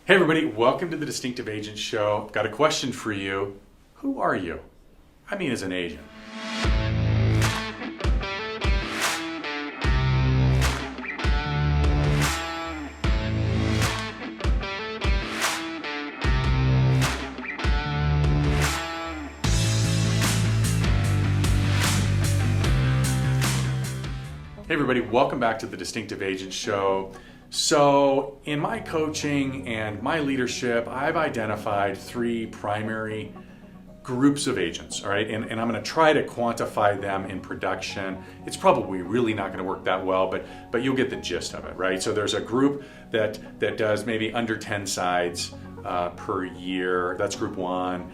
Hey everybody, welcome to the Distinctive Agent Show. I've got a question for you. Who are you? I mean as an agent. Hey everybody, welcome back to the Distinctive Agent Show. So in my coaching and my leadership, I've identified three primary groups of agents, all right? And I'm gonna try to quantify them in production. It's probably really not gonna work that well, but you'll get the gist of it, right? So there's a group that does maybe under 10 sides per year. That's group one.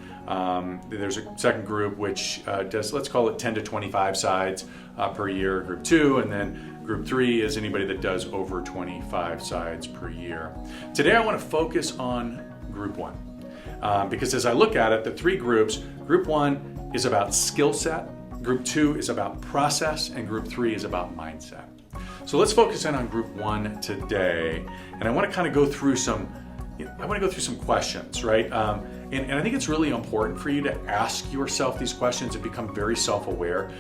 There's a second group which does, let's call it 10 to 25 sides per year, group two, and then group three is anybody that does over 25 sides per year. Today I want to focus on group one because as I look at it, the three groups, group one is about skill set, group two is about process, and group three is about mindset. So let's focus in on group one today, and I want to kind of go through some questions, right? And I think it's really important for you to ask yourself these questions and become very self-aware.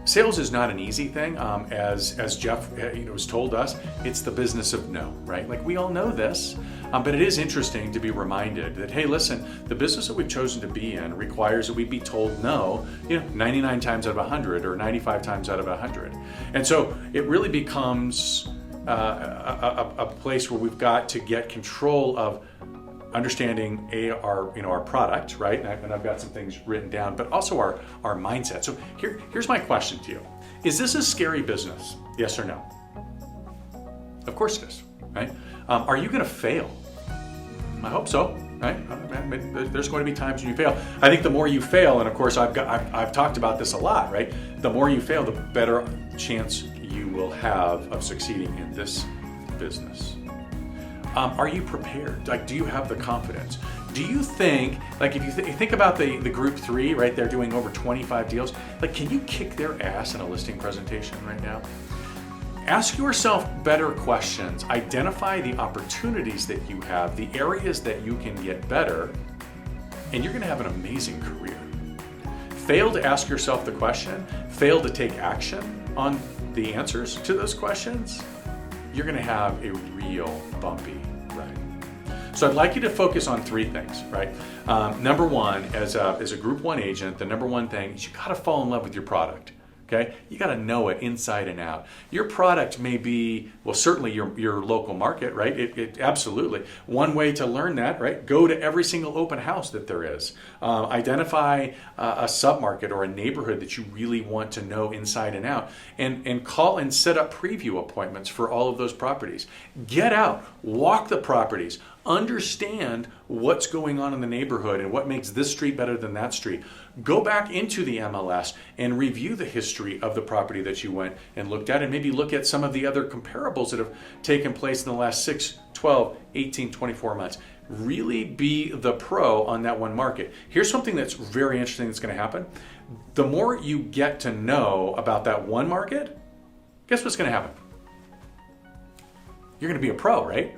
Sales is not an easy thing. As Jeff has told us, it's the business of no, right? Like we all know this, but it is interesting to be reminded that, hey, listen, the business that we've chosen to be in requires that we be told no, 99 times out of 100 or 95 times out of 100. And so it really becomes a place where we've got to get control of understanding our product, right? And I've got some things written down, but also our mindset. So here's my question to you: is this a scary business? Yes or no? Of course it is, right? Are you going to fail? I hope so, right? There's going to be times when you fail. I think the more you fail, and of course I've talked about this a lot, right? The more you fail, the better chance you will have of succeeding in this business. Are you prepared? Like, do you have the confidence? Do you think, like, if you think about the group three, right? They're doing over 25 deals. Like, can you kick their ass in a listing presentation right now? Ask yourself better questions. Identify the opportunities that you have, the areas that you can get better, and you're going to have an amazing career. Fail to ask yourself the question, fail to take action on the answers to those questions, you're going to have a real bumpy ride. So I'd like you to focus on three things, right? Number one, as a group one agent, the number one thing is you got to fall in love with your product. Okay, you got to know it inside and out. Your product may be, well, certainly your local market, right? It absolutely. One way to learn that, right? Go to every single open house that there is. Identify a submarket or a neighborhood that you really want to know inside and out, and call and set up preview appointments for all of those properties. Get out, walk the properties, understand what's going on in the neighborhood and what makes this street better than that street. Go back into the MLS and review the history of the property that you went and looked at, and maybe look at some of the other comparables that have taken place in the last 6, 12, 18, 24 months. Really be the pro on that one market. Here's something that's very interesting that's going to happen. The more you get to know about that one market, guess what's going to happen? You're going to be a pro, right?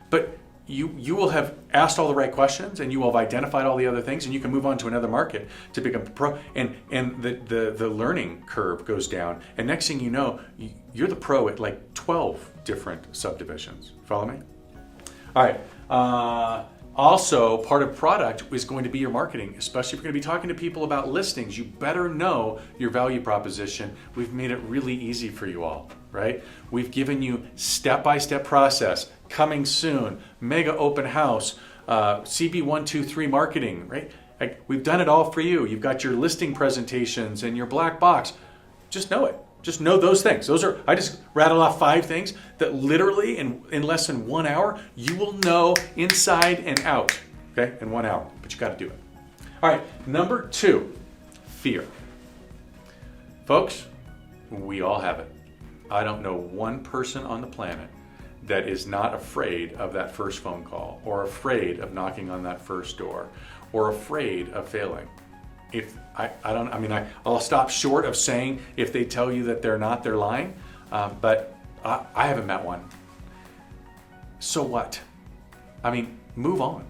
But you will have asked all the right questions, and you will have identified all the other things, and you can move on to another market to become a pro, and the learning curve goes down, and next thing you know, you're the pro at like 12 different subdivisions. Follow me? All right. Also, part of product is going to be your marketing, especially if you're going to be talking to people about listings. You better know your value proposition. We've made it really easy for you all, right? We've given you step-by-step process, coming soon, mega open house, CB123 marketing, right? Like, we've done it all for you. You've got your listing presentations and your black box. Just know it. Just know those things. I just rattled off 5 things that literally in less than 1 hour, you will know inside and out, okay, in 1 hour, but you got to do it. All right, number 2, fear. Folks, we all have it. I don't know one person on the planet that is not afraid of that first phone call, or afraid of knocking on that first door, or afraid of failing. If I'll stop short of saying if they tell you that they're not, they're lying, but I haven't met one. So what? I mean, move on.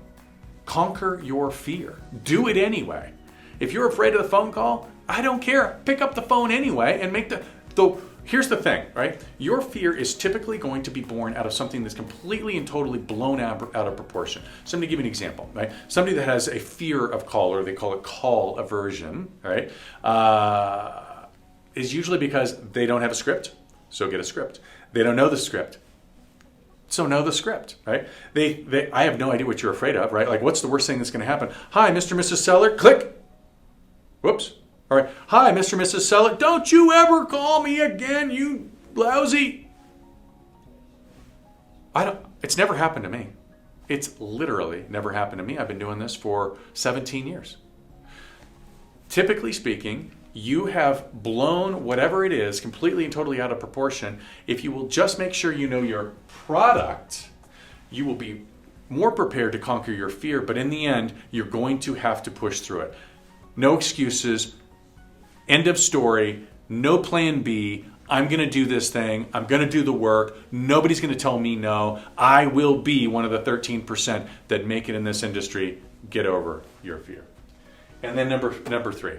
Conquer your fear. Do it anyway. If you're afraid of the phone call, I don't care. Pick up the phone anyway and make here's the thing, right? Your fear is typically going to be born out of something that's completely and totally blown out of proportion. So I'm going to give you an example, right? Somebody that has a fear of call, or they call it call aversion, right? Is usually because they don't have a script, so get a script. They don't know the script, so know the script, right? I have no idea what you're afraid of, right? Like, what's the worst thing that's going to happen? Hi, Mr. and Mrs. Seller, click. Whoops. All right. Hi, Mr. and Mrs. Seller, don't you ever call me again, you lousy. It's never happened to me. It's literally never happened to me. I've been doing this for 17 years. Typically speaking, you have blown whatever it is completely and totally out of proportion. If you will just make sure you know your product, you will be more prepared to conquer your fear, but in the end, you're going to have to push through it. No excuses. End of story. No plan B. I'm going to do this thing. I'm going to do the work. Nobody's going to tell me no. I will be one of the 13% that make it in this industry. Get over your fear. And then number 3.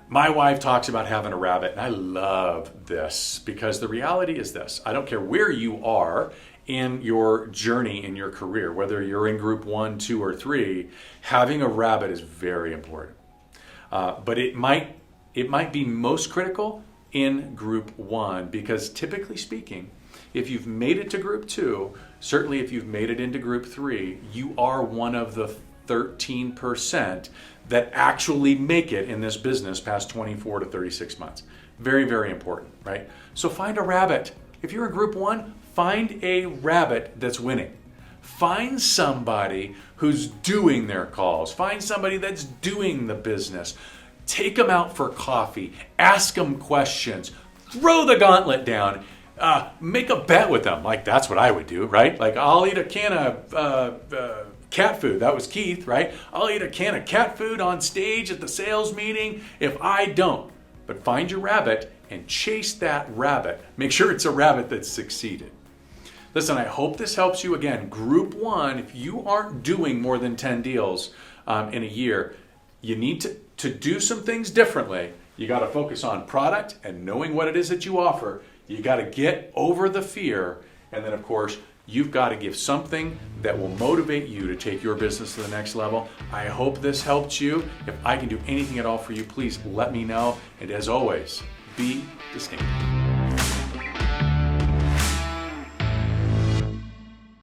My wife talks about having a rabbit, and I love this because the reality is this. I don't care where you are in your journey in your career, whether you're in group 1, 2, or 3, having a rabbit is very important. But it might be most critical in group 1 because typically speaking, if you've made it to group 2, certainly if you've made it into group 3, you are one of the 13% that actually make it in this business past 24 to 36 months. Very, very important, right? So find a rabbit. If you're in group 1, find a rabbit that's winning. Find somebody who's doing their calls. Find somebody that's doing the business. Take them out for coffee. Ask them questions. Throw the gauntlet down. Make a bet with them. Like, that's what I would do, right? Like, I'll eat a can of cat food. That was Keith, right? I'll eat a can of cat food on stage at the sales meeting if I don't. But find your rabbit and chase that rabbit. Make sure it's a rabbit that's succeeded. Listen, I hope this helps you. Again, group 1, if you aren't doing more than 10 deals in a year, you need to do some things differently. You got to focus on product and knowing what it is that you offer. You got to get over the fear. And then, of course, you've got to give something that will motivate you to take your business to the next level. I hope this helped you. If I can do anything at all for you, please let me know. And as always, be distinct.